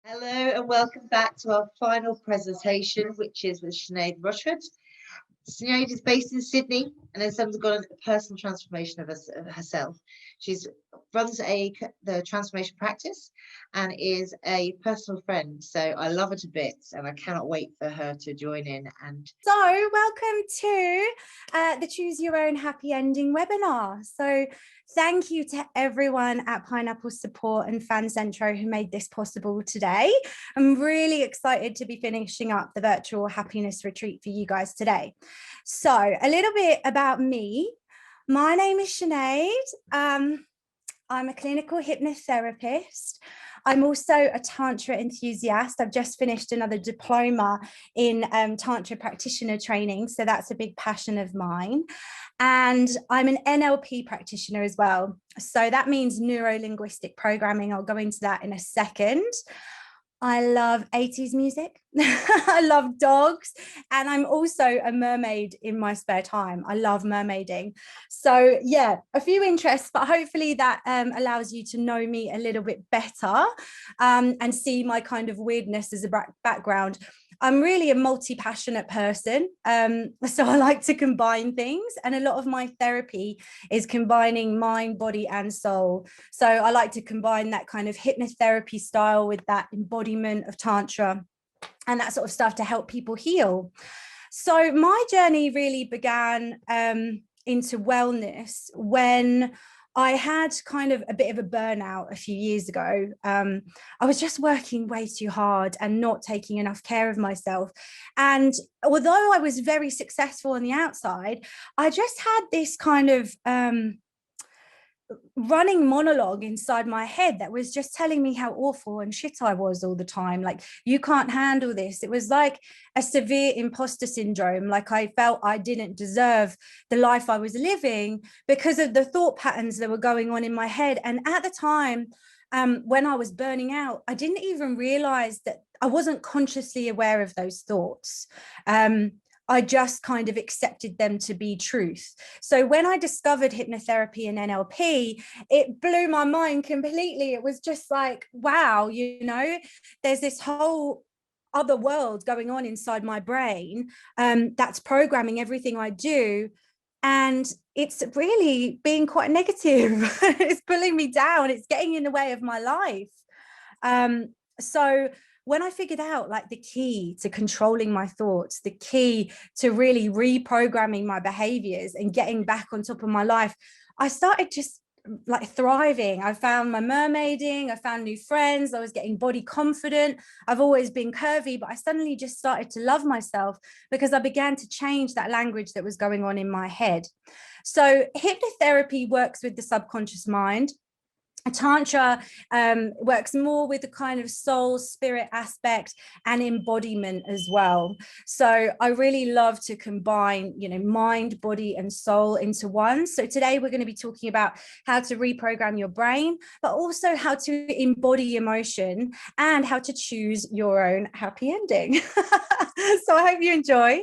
Hello and welcome back to our final presentation, which is with Sinead Rochford. Sinead is based in Sydney and has undergone a personal transformation of herself. She runs the transformation practice and is a personal friend. So I love her to bits and I cannot wait for her to join in. So welcome to the Choose Your Own Happy Ending webinar. So thank you to everyone at Pineapple Support and Fancentro who made this possible today. I'm really excited to be finishing up the virtual happiness retreat for you guys today. So a little bit about me. My name is Sinead. I'm a clinical hypnotherapist. I'm also a Tantra enthusiast. I've just finished another diploma in Tantra practitioner training. So that's a big passion of mine. And I'm an NLP practitioner as well. So that means neuro-linguistic programming. I'll go into that in a second. I love 80s music. I love dogs. And I'm also a mermaid in my spare time. I love mermaiding. So yeah, a few interests, but hopefully that allows you to know me a little bit better and see my kind of weirdness as a background. I'm really a multi-passionate person. So I like to combine things. And a lot of my therapy is combining mind, body, and soul. So I like to combine that kind of hypnotherapy style with that embodiment of Tantra and that sort of stuff to help people heal. So my journey really began into wellness when I had kind of a bit of a burnout a few years ago. I was just working way too hard and not taking enough care of myself. And although I was very successful on the outside, I just had this kind of running monologue inside my head that was just telling me how awful and shit I was all the time. Like, you can't handle this. It was like a severe imposter syndrome. Like I felt I didn't deserve the life I was living because of the thought patterns that were going on in my head. And at the time, when I was burning out, I didn't even realize that I wasn't consciously aware of those thoughts. I just kind of accepted them to be truth. So when I discovered hypnotherapy and NLP, it blew my mind completely. It was just like, wow, there's this whole other world going on inside my brain that's programming everything I do. And it's really being quite negative. It's pulling me down. It's getting in the way of my life. So when I figured out like the key to controlling my thoughts, the key to really reprogramming my behaviors and getting back on top of my life, I started just like thriving. I found my mermaiding, I found new friends, I was getting body confident. I've always been curvy, but I suddenly just started to love myself because I began to change that language that was going on in my head. So hypnotherapy works with the subconscious mind. Tantra works more with the kind of soul spirit aspect and embodiment as well. So I really love to combine, mind, body, and soul into one. So today we're going to be talking about how to reprogram your brain, but also how to embody emotion and how to choose your own happy ending. So I hope you enjoy.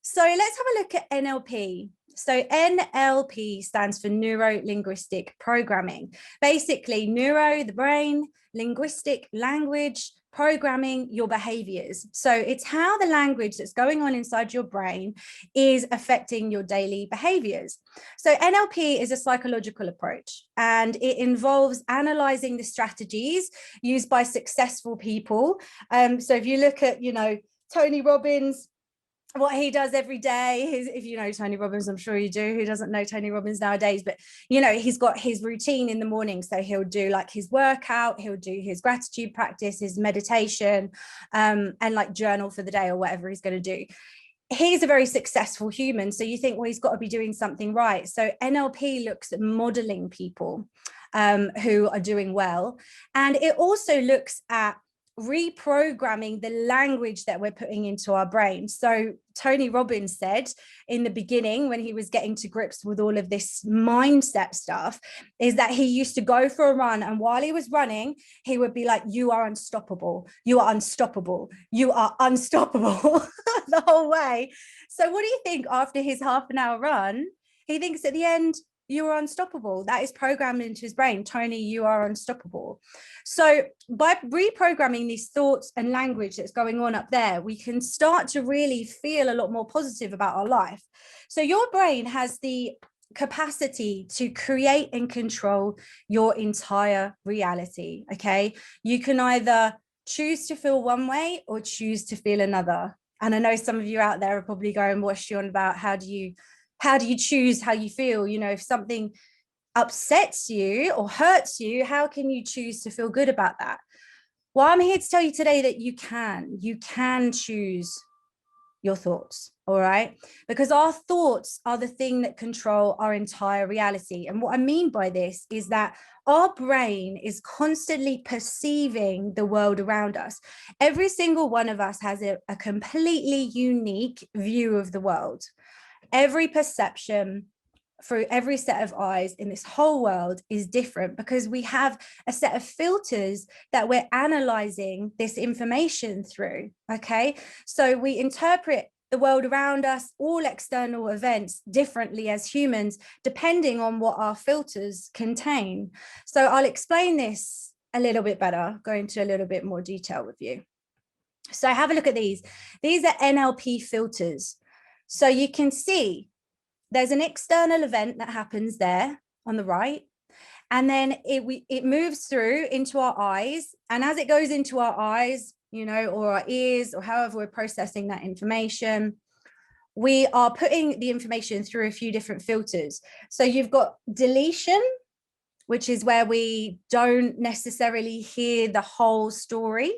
So let's have a look at NLP. So NLP stands for neuro-linguistic programming. Basically, neuro, the brain, linguistic, language, programming your behaviors. So it's how the language that's going on inside your brain is affecting your daily behaviors. So NLP is a psychological approach, and it involves analyzing the strategies used by successful people. So if you look at, Tony Robbins, what he does every day, if you know Tony Robbins, I'm sure you do. Who doesn't know Tony Robbins nowadays? But he's got his routine in the morning. So he'll do like his workout, he'll do his gratitude practice, his meditation, and like journal for the day or whatever he's going to do. He's a very successful human. So you think, well, he's got to be doing something right. So NLP looks at modeling people who are doing well. And it also looks at reprogramming the language that we're putting into our brain. So Tony Robbins said in the beginning, when he was getting to grips with all of this mindset stuff, is that he used to go for a run, and while he was running, he would be like, you are unstoppable, you are unstoppable, you are unstoppable the whole way. So what do you think after his half an hour run? He thinks at the end, you are unstoppable. That is programmed into his brain. Tony, you are unstoppable. So by reprogramming these thoughts and language that's going on up there, we can start to really feel a lot more positive about our life. So your brain has the capacity to create and control your entire reality. Okay. You can either choose to feel one way or choose to feel another. And I know some of you out there are probably going, what's she on about? How do you choose how you feel? You know, if something upsets you or hurts you, how can you choose to feel good about that? Well, I'm here to tell you today that you can choose your thoughts. All right. Because our thoughts are the thing that control our entire reality. And what I mean by this is that our brain is constantly perceiving the world around us. Every single one of us has a completely unique view of the world. Every perception through every set of eyes in this whole world is different because we have a set of filters that we're analyzing this information through. Okay. So we interpret the world around us, all external events, differently as humans, depending on what our filters contain. So I'll explain this a little bit better, go into a little bit more detail with you. So have a look at these. These are NLP filters. So you can see there's an external event that happens there on the right. And then it moves through into our eyes. And as it goes into our eyes, you know, or our ears, or however we're processing that information, we are putting the information through a few different filters. So you've got deletion, which is where we don't necessarily hear the whole story.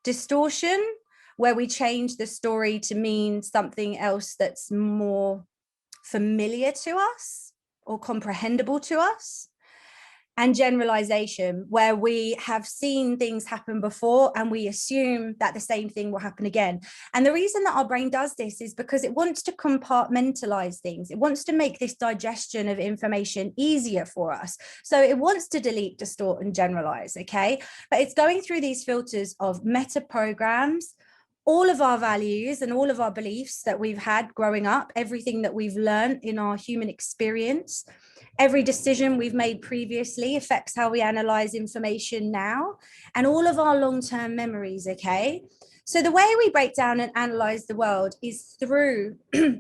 Distortion, where we change the story to mean something else that's more familiar to us or comprehensible to us. And generalization, where we have seen things happen before and we assume that the same thing will happen again. And the reason that our brain does this is because it wants to compartmentalize things. It wants to make this digestion of information easier for us. So it wants to delete, distort, and generalize, okay? But it's going through these filters of meta programs, all of our values and all of our beliefs that we've had growing up, everything that we've learned in our human experience. Every decision we've made previously affects how we analyze information now, and all of our long-term memories, okay? So the way we break down and analyze the world is through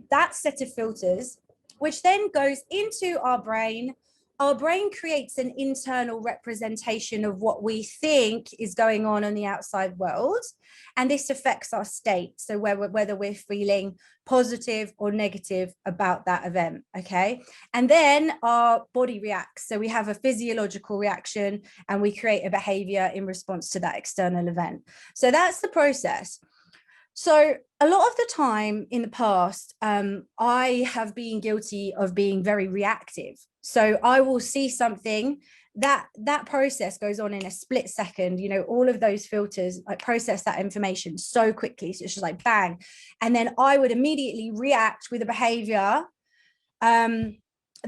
that set of filters, which then goes into our brain. Our brain creates an internal representation of what we think is going on in the outside world. And this affects our state. So whether we're feeling positive or negative about that event, okay? And then our body reacts. So we have a physiological reaction and we create a behavior in response to that external event. So that's the process. So a lot of the time in the past, I have been guilty of being very reactive. So I will see something that process goes on in a split second, you know, all of those filters, like process that information so quickly. So it's just like bang. And then I would immediately react with a behavior that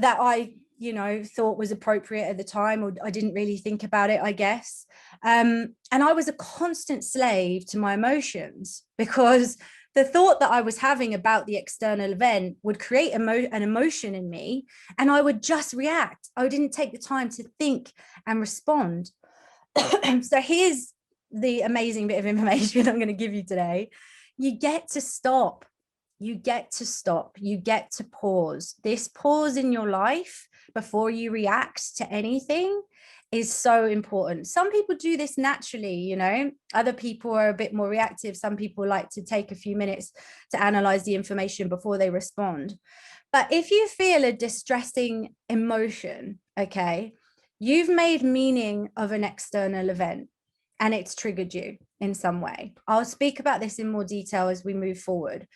I, you know, thought was appropriate at the time, or I didn't really think about it, I guess. And I was a constant slave to my emotions, because the thought that I was having about the external event would create an emotion in me, and I would just react. I didn't take the time to think and respond. So here's the amazing bit of information I'm going to give you today. You get to stop. You get to stop. You get to pause. This pause in your life before you react to anything is so important. Some people do this naturally, you know, other people are a bit more reactive. Some people like to take a few minutes to analyze the information before they respond. But if you feel a distressing emotion, okay, you've made meaning of an external event and it's triggered you in some way. I'll speak about this in more detail as we move forward.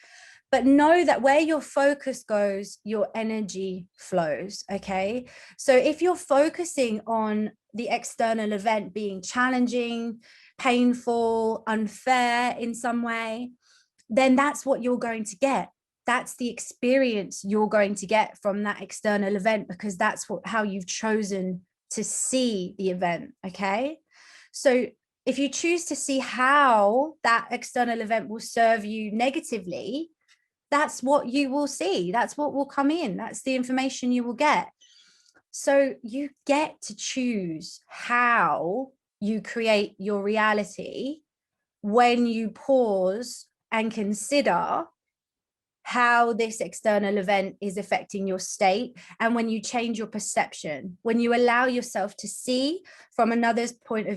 But know that where your focus goes, your energy flows, okay? So if you're focusing on the external event being challenging, painful, unfair in some way, then that's what you're going to get. That's the experience you're going to get from that external event, because that's how you've chosen to see the event, okay? So if you choose to see how that external event will serve you negatively, that's what you will see. That's what will come in. That's the information you will get. So you get to choose how you create your reality when you pause and consider how this external event is affecting your state, and when you change your perception, when you allow yourself to see from another point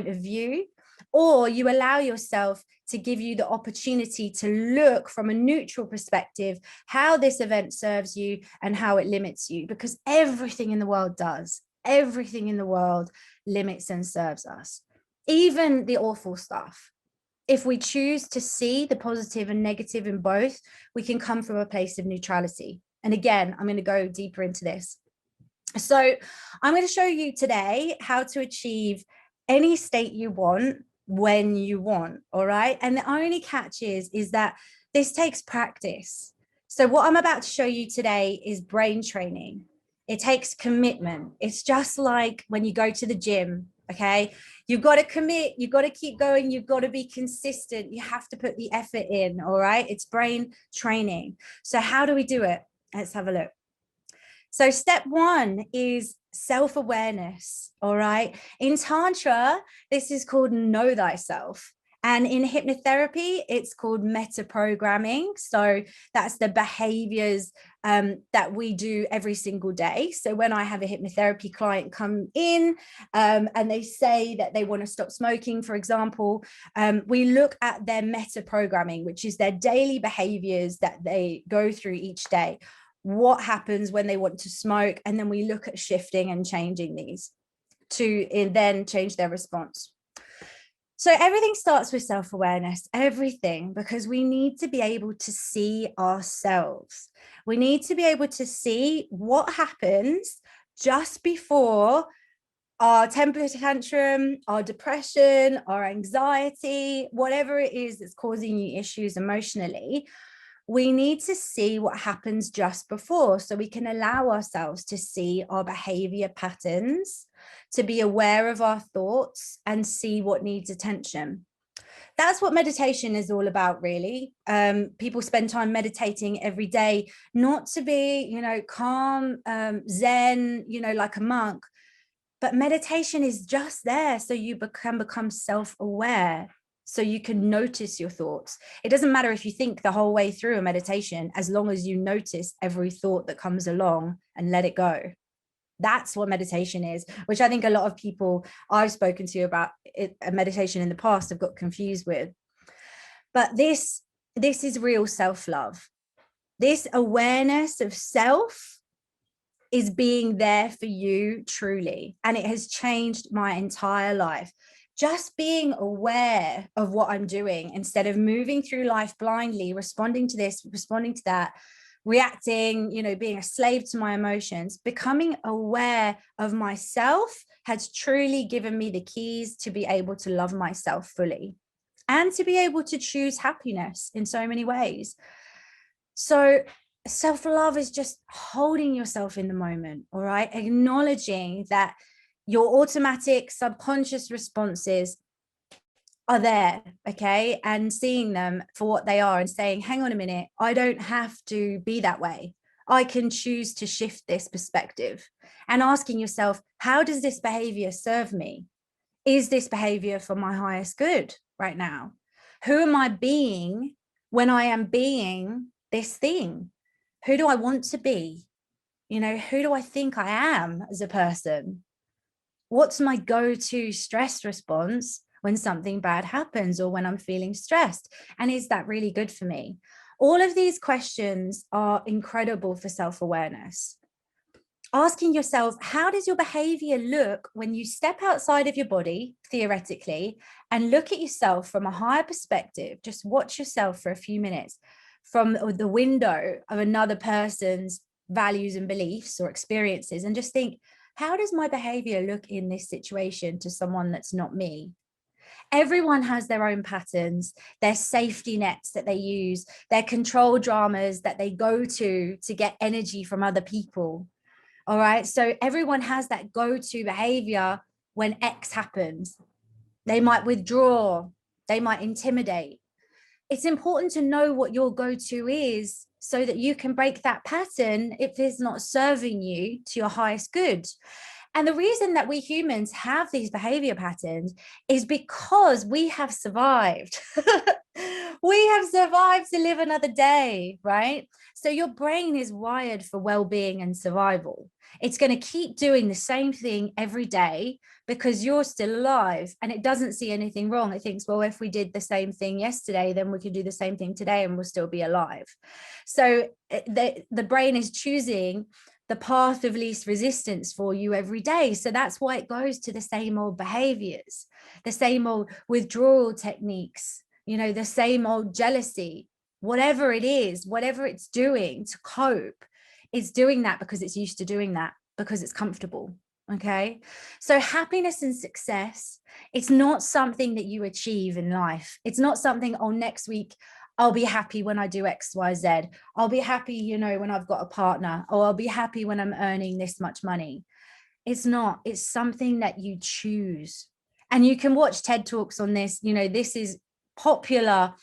of view, or you allow yourself to give you the opportunity to look from a neutral perspective how this event serves you and how it limits you, because everything in the world does. Everything in the world limits and serves us, even the awful stuff. If we choose to see the positive and negative in both, we can come from a place of neutrality. And again, I'm going to go deeper into this. So I'm going to show you today how to achieve any state you want when you want. All right. And the only catch is that this takes practice. So what I'm about to show you today is brain training. It takes commitment. It's just like when you go to the gym. Okay. You've got to commit. You've got to keep going. You've got to be consistent. You have to put the effort in. All right. It's brain training. So how do we do it? Let's have a look. So step one is self-awareness. All right. In Tantra, this is called know thyself. And in hypnotherapy, it's called meta programming. So that's the behaviors that we do every single day. So when I have a hypnotherapy client come in and they say that they want to stop smoking, for example, we look at their meta programming, which is their daily behaviors that they go through each day. What happens when they want to smoke? And then we look at shifting and changing these to then change their response. So everything starts with self-awareness, everything, because we need to be able to see ourselves. We need to be able to see what happens just before our temper tantrum, our depression, our anxiety, whatever it is that's causing you issues emotionally. We need to see what happens just before so we can allow ourselves to see our behavior patterns, to be aware of our thoughts and see what needs attention. That's what meditation is all about, really. People spend time meditating every day, not to be, calm, Zen, like a monk. But meditation is just there so you can become self-aware, so you can notice your thoughts. It doesn't matter if you think the whole way through a meditation, as long as you notice every thought that comes along and let it go. That's what meditation is, which I think a lot of people I've spoken to about meditation in the past have got confused with. But this is real self-love. This awareness of self is being there for you truly. And it has changed my entire life. Just being aware of what I'm doing instead of moving through life blindly, responding to this, responding to that, reacting, being a slave to my emotions. Becoming aware of myself has truly given me the keys to be able to love myself fully and to be able to choose happiness in so many ways. So self-love is just holding yourself in the moment, all right? Acknowledging that your automatic subconscious responses are there, okay? And seeing them for what they are and saying, hang on a minute, I don't have to be that way. I can choose to shift this perspective. And asking yourself, how does this behavior serve me? Is this behavior for my highest good right now? Who am I being when I am being this thing? Who do I want to be? Who do I think I am as a person? What's my go-to stress response when something bad happens or when I'm feeling stressed? And is that really good for me? All of these questions are incredible for self-awareness. Asking yourself, how does your behavior look when you step outside of your body, theoretically, and look at yourself from a higher perspective? Just watch yourself for a few minutes from the window of another person's values and beliefs or experiences, and just think, how does my behavior look in this situation to someone that's not me? Everyone has their own patterns, their safety nets that they use, their control dramas that they go to get energy from other people. All right. So everyone has that go-to behavior when X happens. They might withdraw, they might intimidate. It's important to know what your go-to is so that you can break that pattern if it's not serving you to your highest good. And the reason that we humans have these behavior patterns is because we have survived. We have survived to live another day, right? So your brain is wired for well-being and survival. It's going to keep doing the same thing every day because you're still alive, and it doesn't see anything wrong. It thinks, well, if we did the same thing yesterday, then we could do the same thing today and we'll still be alive. So the brain is choosing the path of least resistance for you every day. So that's why it goes to the same old behaviors, the same old withdrawal techniques, the same old jealousy, whatever it is, whatever it's doing to cope, it's doing that because it's used to doing that, because it's comfortable. Okay. So happiness and success, it's not something that you achieve in life. It's not something, oh, next week, I'll be happy when I do X, Y, Z. I'll be happy, when I've got a partner, or I'll be happy when I'm earning this much money. It's not. It's something that you choose. And you can watch TED Talks on this. This is popular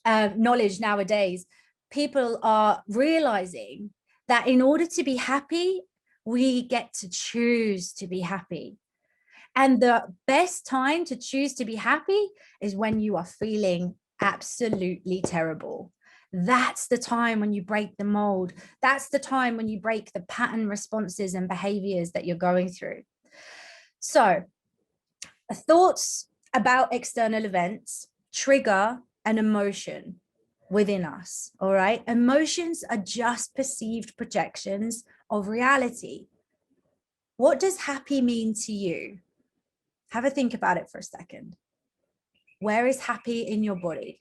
knowledge nowadays. People are realizing that in order to be happy, we get to choose to be happy. And the best time to choose to be happy is when you are feeling absolutely terrible. That's the time when you break the mold. That's the time when you break the pattern responses and behaviors that you're going through. So, thoughts about external events trigger an emotion within us. All right. Emotions are just perceived projections of reality. What does happy mean to you? Have a think about it for a second. Where is happy in your body?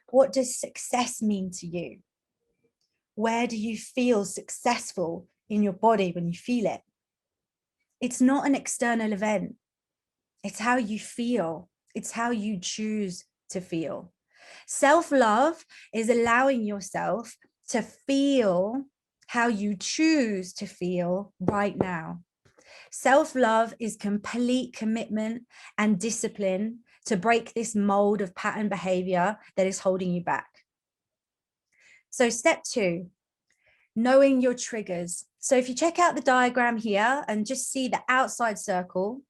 What does success mean to you? Where do you feel successful in your body when you feel it? It's not an external event. It's how you feel. It's how you choose to feel. Self-love is allowing yourself to feel how you choose to feel right now. Self-love is complete commitment and discipline to break this mold of pattern behavior that is holding you back. So step 2, knowing your triggers. So if you check out the diagram here and just see the outside circle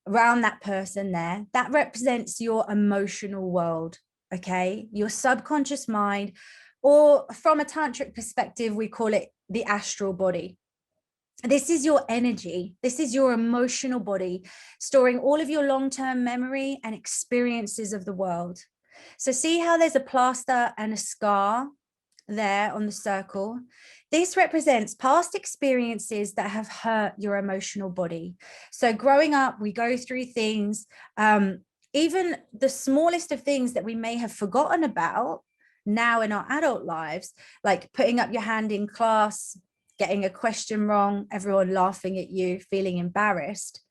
around that person there, that represents your emotional world, okay? Your subconscious mind, or from a tantric perspective, we call it the astral body. This is your energy. This is your emotional body, storing all of your long-term memory and experiences of the world. So see how there's a plaster and a scar there on the circle. This represents past experiences that have hurt your emotional body. So growing up, we go through things, even the smallest of things that we may have forgotten about now in our adult lives, like putting up your hand in class, getting a question wrong, everyone laughing at you, feeling embarrassed.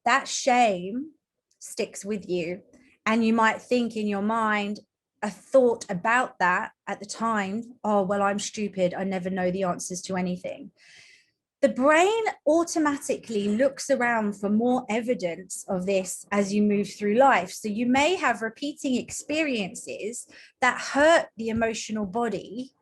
That shame sticks with you. And you might think in your mind a thought about that at the time, oh, well, I'm stupid. I never know the answers to anything. The brain automatically looks around for more evidence of this as you move through life. So you may have repeating experiences that hurt the emotional body.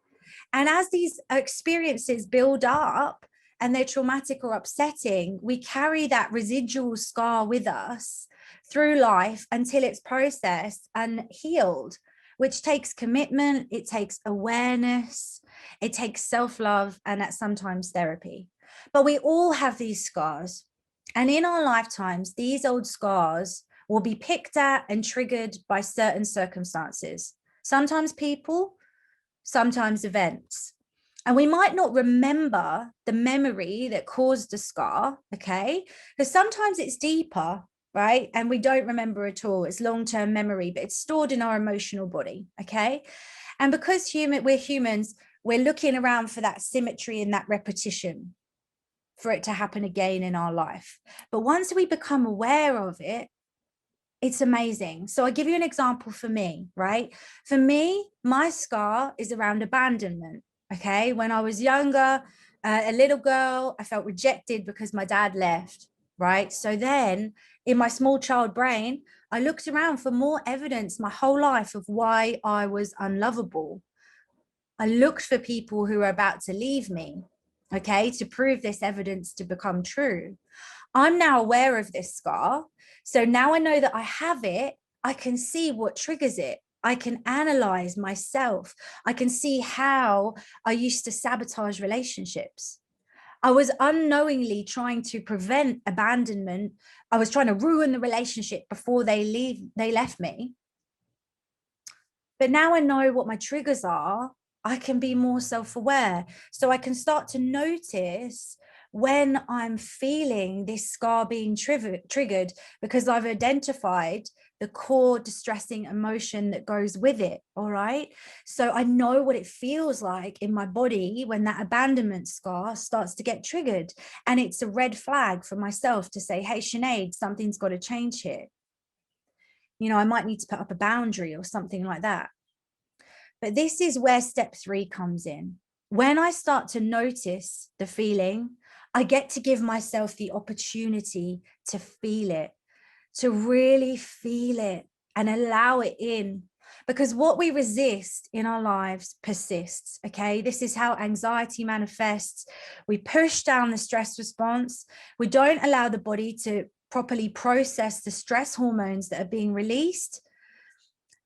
And as these experiences build up and they're traumatic or upsetting, we carry that residual scar with us through life until it's processed and healed, which takes commitment, it takes awareness, it takes self-love, and that's sometimes therapy. But we all have these scars. And in our lifetimes, these old scars will be picked at and triggered by certain circumstances. Sometimes people, sometimes events. And we might not remember the memory that caused the scar, okay? Because sometimes it's deeper, right? And we don't remember at all. It's long-term memory, but it's stored in our emotional body, okay? And because we're humans, we're looking around for that symmetry and that repetition for it to happen again in our life. But once we become aware of it, it's amazing. So I'll give you an example for me, right? For me, my scar is around abandonment, okay? When I was younger, a little girl, I felt rejected because my dad left, right? So then in my small child brain, I looked around for more evidence my whole life of why I was unlovable. I looked for people who were about to leave me, okay, to prove this evidence to become true. I'm now aware of this scar. So now I know that I have it. I can see what triggers it. I can analyze myself. I can see how I used to sabotage relationships. I was unknowingly trying to prevent abandonment. I was trying to ruin the relationship before they left me. But now I know what my triggers are. I can be more self-aware. So I can start to notice when I'm feeling this scar being triggered, because I've identified the core distressing emotion that goes with it. All right. So I know what it feels like in my body when that abandonment scar starts to get triggered. And it's a red flag for myself to say, hey, Sinead, something's got to change here. You know, I might need to put up a boundary or something like that. But this is where step 3 comes in. When I start to notice the feeling, I get to give myself the opportunity to feel it, to really feel it and allow it in. Because what we resist in our lives persists, okay? This is how anxiety manifests. We push down the stress response. We don't allow the body to properly process the stress hormones that are being released.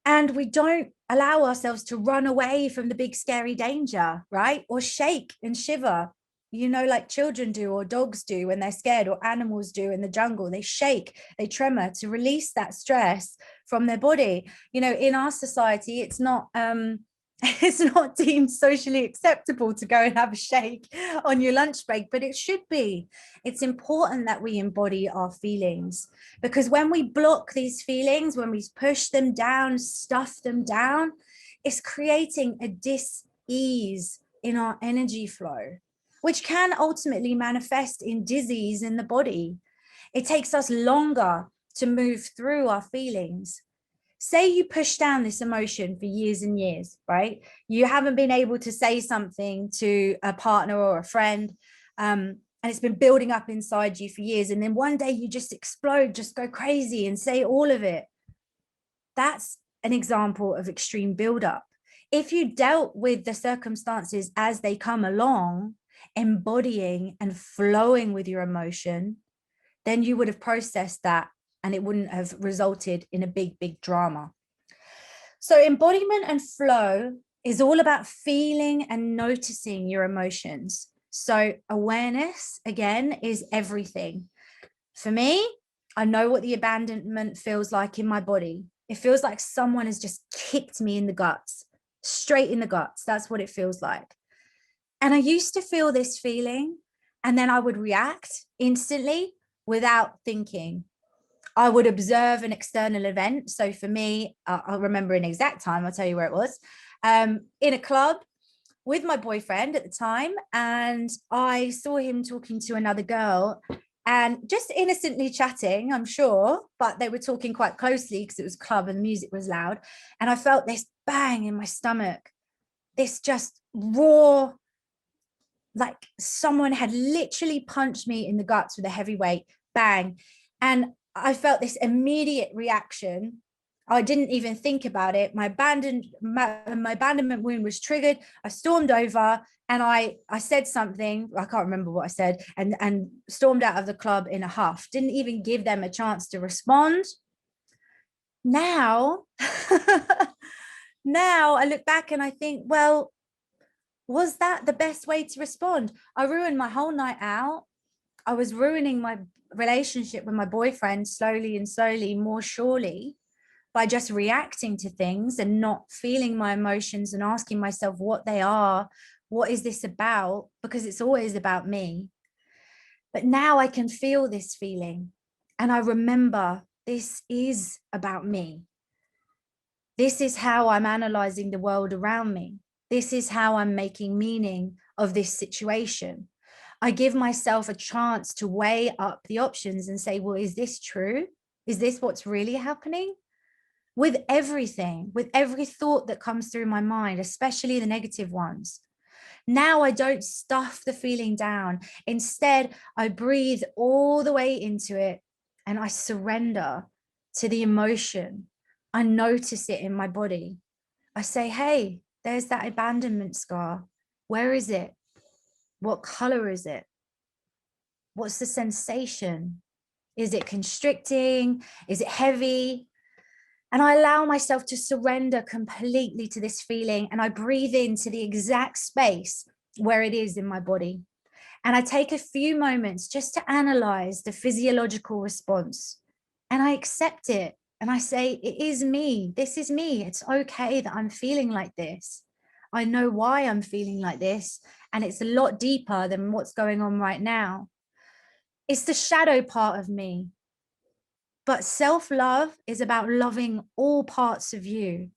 And we don't allow ourselves to run away from the big scary danger, right? Or shake and shiver, you know, like children do, or dogs do when they're scared, or animals do in the jungle. They shake, they tremor to release that stress from their body. You know, in our society, it's not it's not deemed socially acceptable to go and have a shake on your lunch break, but it should be. It's important that we embody our feelings, because when we block these feelings, when we push them down, stuff them down, it's creating a dis-ease in our energy flow, which can ultimately manifest in disease in the body. It takes us longer to move through our feelings. Say you push down this emotion for years and years, right? You haven't been able to say something to a partner or a friend, and it's been building up inside you for years. And then one day you just explode, just go crazy and say all of it. That's an example of extreme buildup. If you dealt with the circumstances as they come along, embodying and flowing with your emotion, then you would have processed that and it wouldn't have resulted in a big, big drama. So embodiment and flow is all about feeling and noticing your emotions. So awareness, again, is everything. For me, I know what the abandonment feels like in my body. It feels like someone has just kicked me in the guts, straight in the guts. That's what it feels like. And I used to feel this feeling, and then I would react instantly without thinking. I would observe an external event. So for me, I'll remember an exact time. I'll tell you where it was. In a club with my boyfriend at the time, and I saw him talking to another girl and just innocently chatting, I'm sure, but they were talking quite closely because it was a club and the music was loud. And I felt this bang in my stomach, this just raw, like someone had literally punched me in the guts with a heavy weight, bang. And I felt this immediate reaction. I didn't even think about it. My abandonment wound was triggered. I stormed over and I said something. I can't remember what I said, and stormed out of the club in a huff. Didn't even give them a chance to respond. Now, now I look back and I think, well, was that the best way to respond? I ruined my whole night out. I was ruining my relationship with my boyfriend slowly and slowly, more surely, by just reacting to things and not feeling my emotions and asking myself what they are. What is this about? Because it's always about me. But now I can feel this feeling and I remember this is about me. This is how I'm analyzing the world around me. This is how I'm making meaning of this situation. I give myself a chance to weigh up the options and say, well, is this true? Is this what's really happening? With everything, with every thought that comes through my mind, especially the negative ones. Now I don't stuff the feeling down. Instead, I breathe all the way into it and I surrender to the emotion. I notice it in my body. I say, hey, there's that abandonment scar. Where is it? What color is it? What's the sensation? Is it constricting? Is it heavy? And I allow myself to surrender completely to this feeling, and I breathe into the exact space where it is in my body. And I take a few moments just to analyze the physiological response, and I accept it. And I say, it is me. This is me. It's okay that I'm feeling like this. I know why I'm feeling like this. And it's a lot deeper than what's going on right now. It's the shadow part of me. But self-love is about loving all parts of you,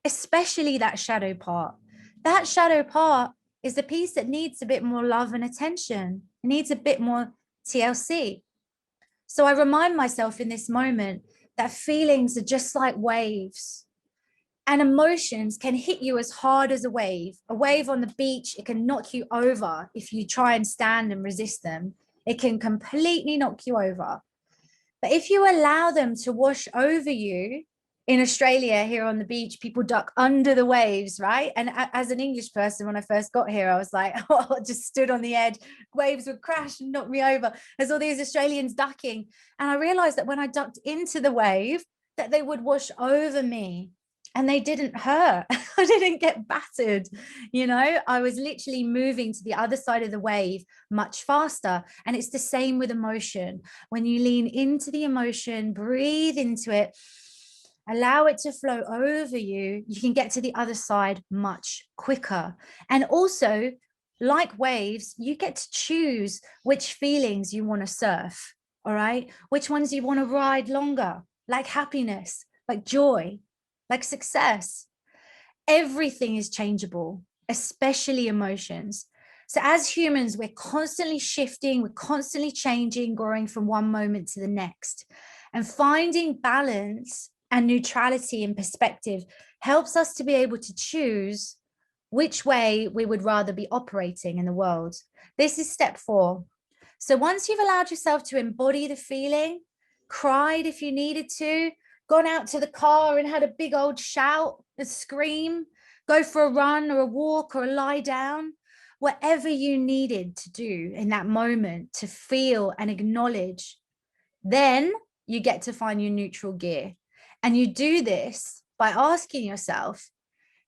especially that shadow part. That shadow part is the piece that needs a bit more love and attention. It needs a bit more TLC. So I remind myself in this moment that feelings are just like waves, and emotions can hit you as hard as a wave. A wave on the beach, it can knock you over if you try and stand and resist them. It can completely knock you over. But if you allow them to wash over you, in Australia, here on the beach, people duck under the waves, right? And as an English person, when I first got here, I was like, oh, just stood on the edge. Waves would crash and knock me over. There's all these Australians ducking. And I realized that when I ducked into the wave, that they would wash over me. And they didn't hurt. I didn't get battered. You know, I was literally moving to the other side of the wave much faster. And it's the same with emotion. When you lean into the emotion, breathe into it, allow it to flow over you, you can get to the other side much quicker. And also, like waves, you get to choose which feelings you want to surf. All right. Which ones you want to ride longer, like happiness, like joy, like success. Everything is changeable, especially emotions. So as humans, we're constantly shifting, we're constantly changing, growing from one moment to the next. And finding balance and neutrality in perspective helps us to be able to choose which way we would rather be operating in the world. This is step 4. So once you've allowed yourself to embody the feeling, cried if you needed to, gone out to the car and had a big old shout, a scream, go for a run or a walk or a lie down, whatever you needed to do in that moment to feel and acknowledge, then you get to find your neutral gear. And you do this by asking yourself,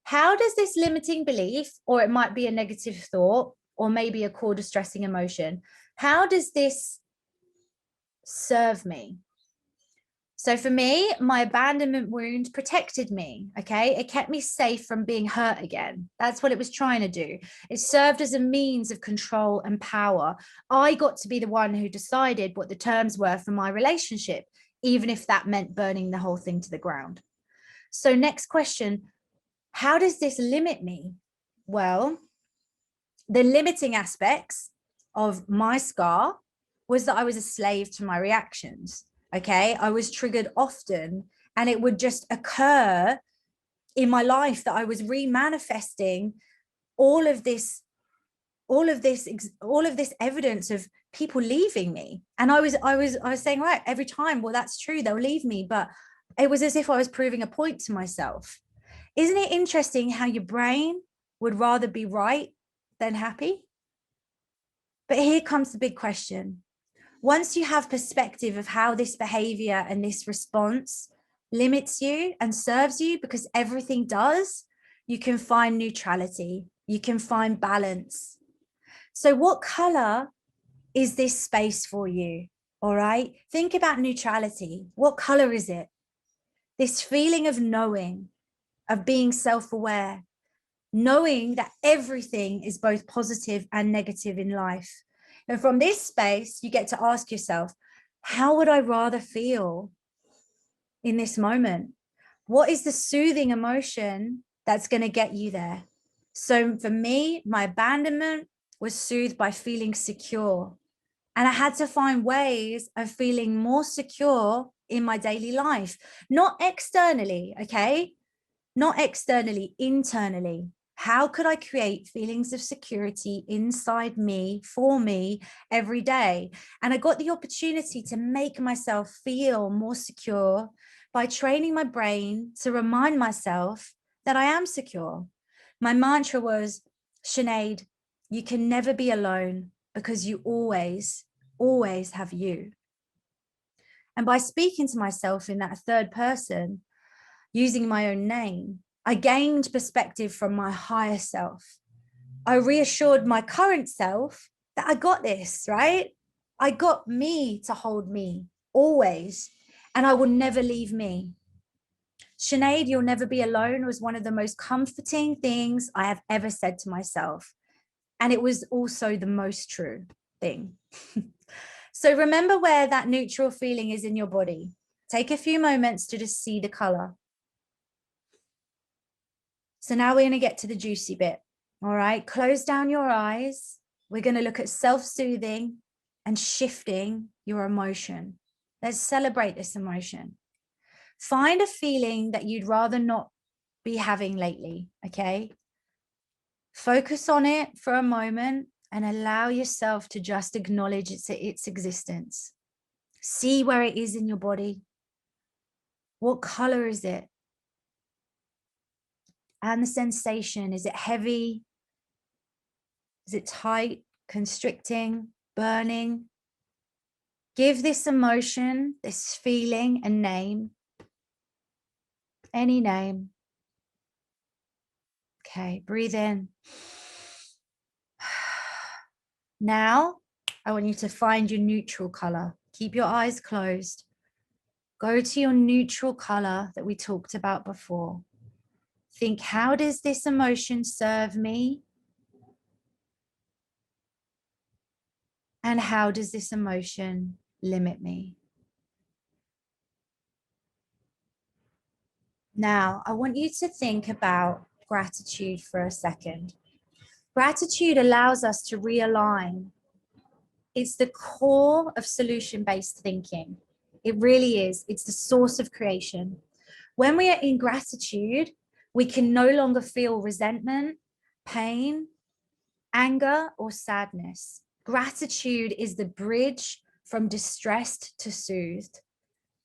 how does this limiting belief, or it might be a negative thought, or maybe a core distressing emotion, how does this serve me? So for me, my abandonment wound protected me, okay? It kept me safe from being hurt again. That's what it was trying to do. It served as a means of control and power. I got to be the one who decided what the terms were for my relationship, even if that meant burning the whole thing to the ground. So next question, how does this limit me? Well, the limiting aspects of my scar was that I was a slave to my reactions. Okay, I was triggered often, and it would just occur in my life that I was remanifesting all of this evidence of people leaving me. And I was saying, right, every time, well, that's true, they'll leave me, but it was as if I was proving a point to myself. Isn't it interesting how your brain would rather be right than happy? But here comes the big question. Once you have perspective of how this behavior and this response limits you and serves you, because everything does, you can find neutrality, you can find balance. So what color is this space for you? All right, think about neutrality. What color is it? This feeling of knowing, of being self-aware, knowing that everything is both positive and negative in life. And from this space, you get to ask yourself, how would I rather feel in this moment? What is the soothing emotion that's going to get you there? So for me, my abandonment was soothed by feeling secure. And I had to find ways of feeling more secure in my daily life, not externally, okay? Not externally, internally. How could I create feelings of security inside me, for me, every day? And I got the opportunity to make myself feel more secure by training my brain to remind myself that I am secure. My mantra was, Sinead, you can never be alone because you always, always have you. And by speaking to myself in that third person, using my own name, I gained perspective from my higher self. I reassured my current self that I got this, right? I got me to hold me always, and I will never leave me. Sinead, you'll never be alone was one of the most comforting things I have ever said to myself. And it was also the most true thing. So remember where that neutral feeling is in your body. Take a few moments to just see the color. So now we're going to get to the juicy bit. All right, close down your eyes. We're going to look at self-soothing and shifting your emotion. Let's celebrate this emotion. Find a feeling that you'd rather not be having lately, okay? Focus on it for a moment and allow yourself to just acknowledge its existence. See where it is in your body. What color is it? And the sensation, is it heavy? Is it tight, constricting, burning? Give this emotion, this feeling, a name. Any name. Okay, breathe in. Now, I want you to find your neutral color. Keep your eyes closed. Go to your neutral color that we talked about before. Think, how does this emotion serve me? And how does this emotion limit me? Now, I want you to think about gratitude for a second. Gratitude allows us to realign. It's the core of solution-based thinking. It really is. It's the source of creation. When we are in gratitude, we can no longer feel resentment, pain, anger, or sadness. Gratitude is the bridge from distressed to soothed.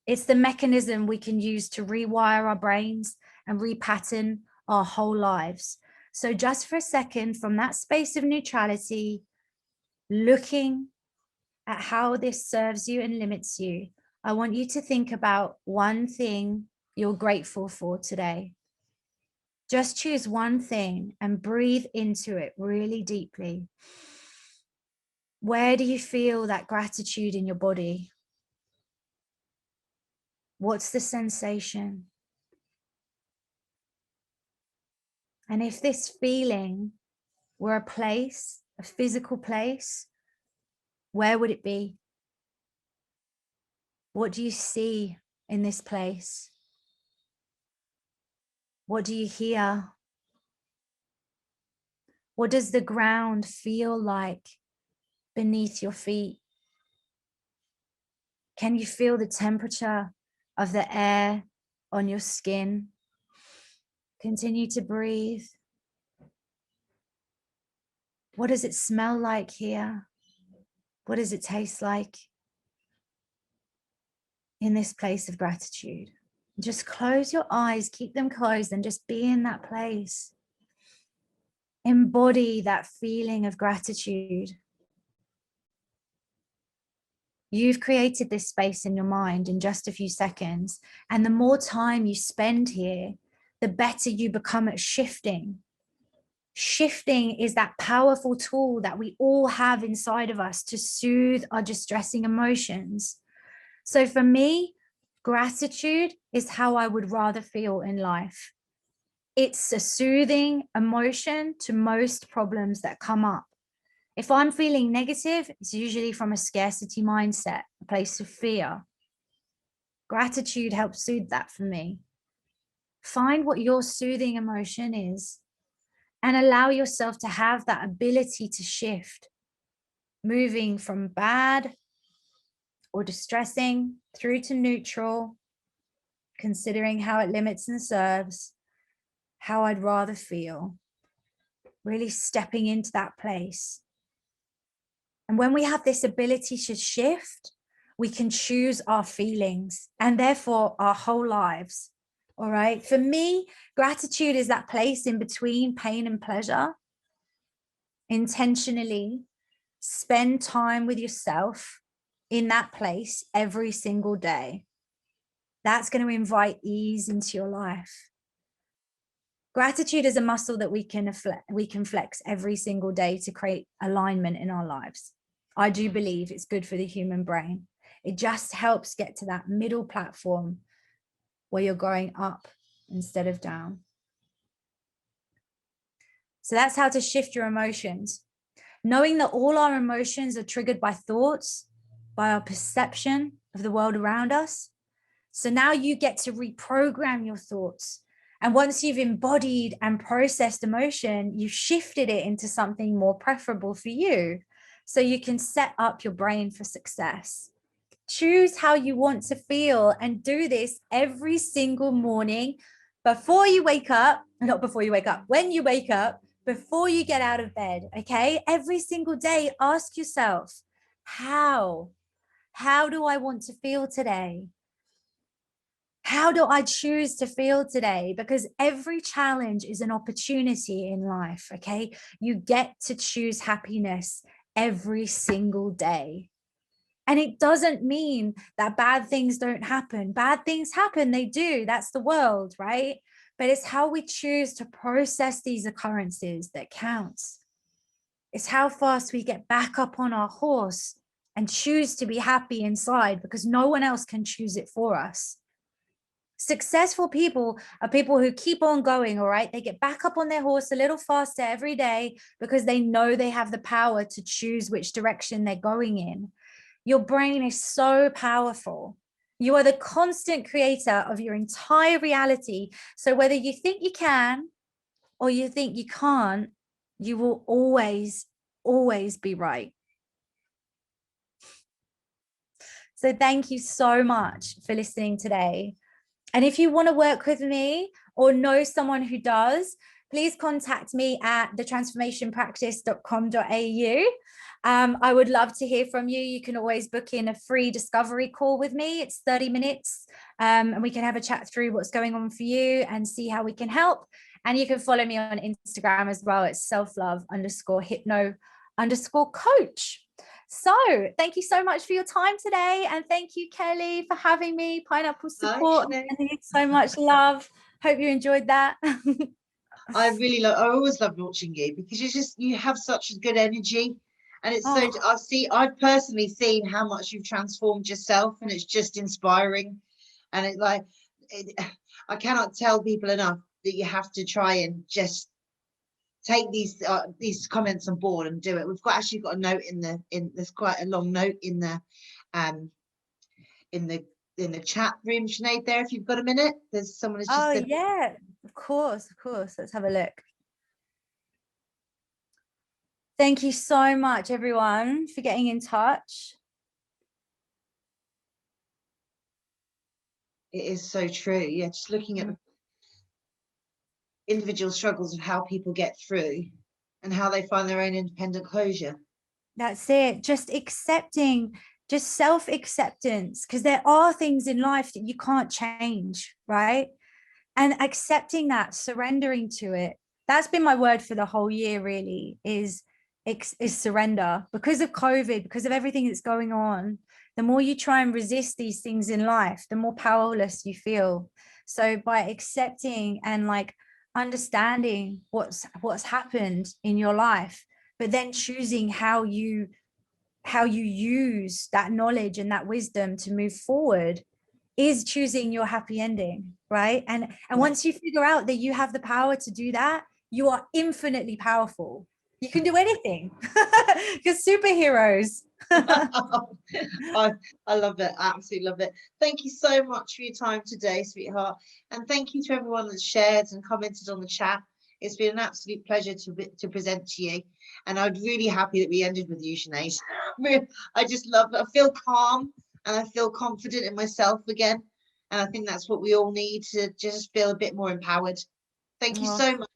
It's the mechanism we can use to rewire our brains and repattern our whole lives. So just for a second, from that space of neutrality, looking at how this serves you and limits you, I want you to think about one thing you're grateful for today. Just choose one thing and breathe into it really deeply. Where do you feel that gratitude in your body? What's the sensation? And if this feeling were a place, a physical place, where would it be? What do you see in this place? What do you hear? What does the ground feel like beneath your feet? Can you feel the temperature of the air on your skin? Continue to breathe. What does it smell like here? What does it taste like in this place of gratitude? Just close your eyes, keep them closed, and just be in that place. Embody that feeling of gratitude. You've created this space in your mind in just a few seconds. And the more time you spend here, the better you become at shifting. Shifting is that powerful tool that we all have inside of us to soothe our distressing emotions. So for me, gratitude is how I would rather feel in life. It's a soothing emotion to most problems that come up. If I'm feeling negative, it's usually from a scarcity mindset, a place of fear. Gratitude helps soothe that for me. Find what your soothing emotion is and allow yourself to have that ability to shift, moving from bad or distressing through to neutral, considering how it limits and serves, how I'd rather feel, really stepping into that place. And when we have this ability to shift, we can choose our feelings and therefore our whole lives. All right. For me, gratitude is that place in between pain and pleasure. Intentionally spend time with yourself in that place every single day. That's going to invite ease into your life. Gratitude is a muscle that we can flex every single day to create alignment in our lives. I do believe it's good for the human brain. It just helps get to that middle platform where you're going up instead of down. So that's how to shift your emotions. Knowing that all our emotions are triggered by thoughts, by our perception of the world around us. So now you get to reprogram your thoughts. And once you've embodied and processed emotion, you've shifted it into something more preferable for you. So you can set up your brain for success. Choose how you want to feel and do this every single morning before you wake up, not before you wake up, when you wake up, before you get out of bed, okay? Every single day, ask yourself, how do I want to feel today? How do I choose to feel today? Because every challenge is an opportunity in life, okay? You get to choose happiness every single day. And it doesn't mean that bad things don't happen. Bad things happen, they do. That's the world, right? But it's how we choose to process these occurrences that counts. It's how fast we get back up on our horse and choose to be happy inside, because no one else can choose it for us. Successful people are people who keep on going, all right? They get back up on their horse a little faster every day because they know they have the power to choose which direction they're going in. Your brain is so powerful. You are the constant creator of your entire reality. So whether you think you can or you think you can't, you will always, always be right. So thank you so much for listening today. And if you want to work with me or know someone who does, please contact me at thetransformationpractice.com.au. I would love to hear from you. You can always book in a free discovery call with me. It's 30 minutes and we can have a chat through what's going on for you and see how we can help. And you can follow me on Instagram as well. It's selflove_hypno_coach. So thank you so much for your time today. And thank you, Kelly, for having me. Pineapple support. I think so much love. Hope you enjoyed that. I always love watching you because you have such a good energy. And it's I've personally seen how much you've transformed yourself, and it's just inspiring. And I cannot tell people enough that you have to try and just take these comments on board and do it. We've actually got a note there's quite a long note in the chat room, Sinead, there, if you've got a minute. There's someone who's just yeah, of course. Let's have a look. Thank you so much, everyone, for getting in touch. It is so true. Yeah, just looking at the individual struggles of how people get through and how they find their own independent closure. That's it. Just accepting, just self-acceptance, because there are things in life that you can't change, right? And accepting that, surrendering to it. That's been my word for the whole year, really, is surrender. Because of COVID, because of everything that's going on, the more you try and resist these things in life, the more powerless you feel. So by accepting and like understanding what's happened in your life, but then choosing how you use that knowledge and that wisdom to move forward is choosing your happy ending, right? And once you figure out that you have the power to do that, you are infinitely powerful. You can do anything. You're superheroes. I love it. I absolutely love it. Thank you so much for your time today, sweetheart. And thank you to everyone that's shared and commented on the chat. It's been an absolute pleasure to present to you. And I'm really happy that we ended with you, Sinead. I just love it. I feel calm and I feel confident in myself again. And I think that's what we all need to just feel a bit more empowered. Thank you so much.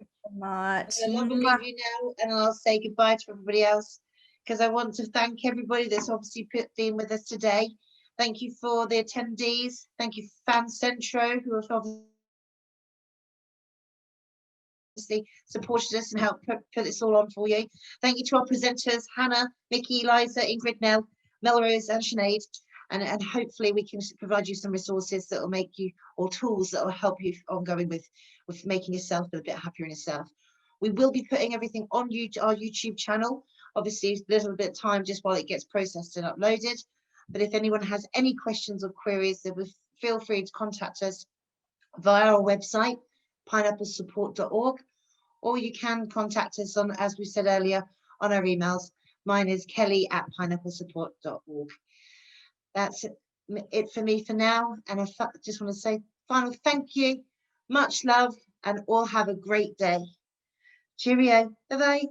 I love to leave you now, and I'll say goodbye to everybody else, because I want to thank everybody that's obviously been with us today. Thank you for the attendees. Thank you, Fancentro, who have obviously obviously supported us and helped put this all on for you. Thank you to our presenters, Hannah, Mickey, Liza, Ingrid, Nell, Melrose and Sinead. And hopefully we can provide you some resources that will make you, or tools that will help you ongoing with making yourself feel a bit happier in yourself. We will be putting everything on our YouTube channel. Obviously, a little bit of time just while it gets processed and uploaded. But if anyone has any questions or queries, then feel free to contact us via our website, pineapplesupport.org, or you can contact us on, as we said earlier, on our emails. Mine is kelly@pineapplesupport.org. That's it for me for now. And I just want to say final thank you, much love, and all have a great day. Cheerio. Bye-bye.